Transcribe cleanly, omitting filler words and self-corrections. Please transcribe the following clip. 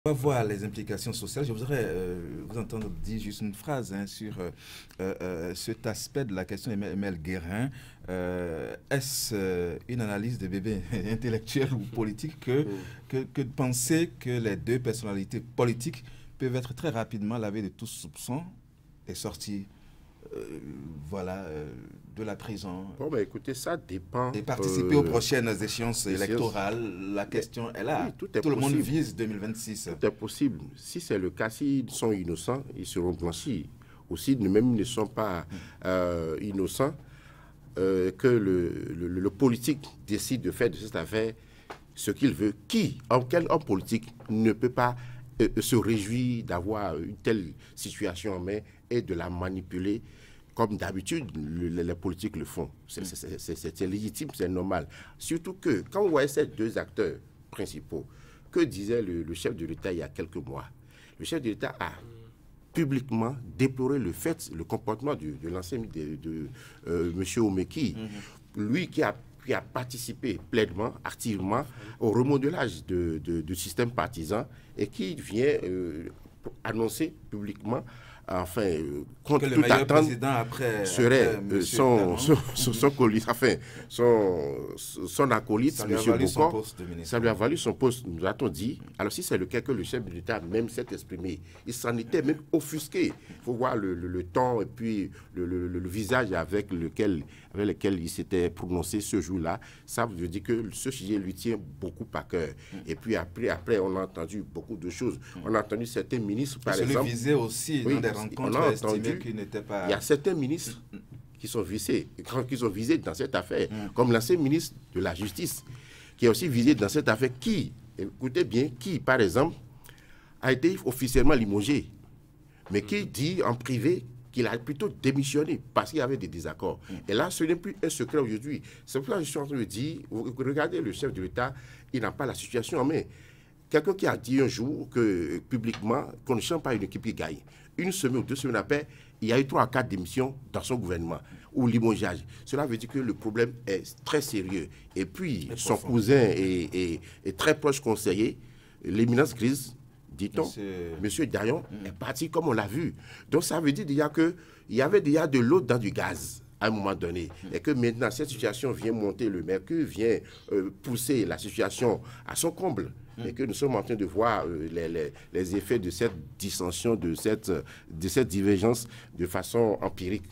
On va voir les implications sociales. Je voudrais vous entendre dire juste une phrase sur cet aspect de la question Emile Guérin. Est-ce une analyse de bébé intellectuel ou politique que de penser que les deux personnalités politiques peuvent être très rapidement lavées de tout soupçon et sorties de la prison. Bon, ben écoutez, ça dépend. Et participer aux prochaines échéances électorales, la question est là. Oui, tout est le monde possible. vise 2026. Tout est possible. Si c'est le cas, s'ils sont innocents, ils seront blanchis. Ou s'ils même ne sont pas innocents, que le politique décide de faire de cette affaire ce qu'il veut. Quel homme politique ne peut pas se réjouir d'avoir une telle situation en main et de la manipuler comme d'habitude les politiques le font. C'est légitime, c'est normal. Surtout que quand on voyait ces deux acteurs principaux, que disait le chef de l'État il y a quelques mois? Le chef de l'État a publiquement déploré le comportement de l'ancien de M. Omeki, lui qui a participé pleinement, activement au remodelage du système partisan et qui vient annoncer publiquement, enfin, contre toute attente, serait son acolyte, M. Bokor. Ça lui a valu son poste, nous a-t-on dit. Alors si c'est le cas que le chef de l'État même s'est exprimé, il s'en était même offusqué. Il faut voir le ton et puis le visage avec lequel il s'était prononcé ce jour-là. Ça veut dire que ce sujet lui tient beaucoup à cœur. Et puis après, on a entendu beaucoup de choses. On a entendu certains ministres, par exemple... visait aussi dans des rencontres, on a entendu qu'il n'était pas... Il y a certains ministres qui sont visés dans cette affaire, comme l'ancien ministre de la Justice, qui est aussi visé dans cette affaire, écoutez bien, qui, par exemple, a été officiellement limogé, mais qui dit en privé qu'il a plutôt démissionné parce qu'il y avait des désaccords. Et là, ce n'est plus un secret aujourd'hui. C'est pour ça que je suis en train de dire, regardez le chef de l'État, il n'a pas la situation en main. Quelqu'un qui a dit un jour publiquement qu'on ne change pas une équipe qui gagne. Une semaine ou 2 semaines après, il y a eu 3 à 4 démissions dans son gouvernement ou limogeage. Cela veut dire que le problème est très sérieux. Et puis, son cousin est très proche conseiller, l'éminence grise, dit-on, M. Dayon, est parti comme on l'a vu. Donc, ça veut dire déjà qu'il y avait déjà de l'eau dans du gaz à un moment donné. Et que maintenant, cette situation vient monter le mercure, vient pousser la situation à son comble. Et que nous sommes en train de voir les effets de cette dissension, de cette divergence de façon empirique.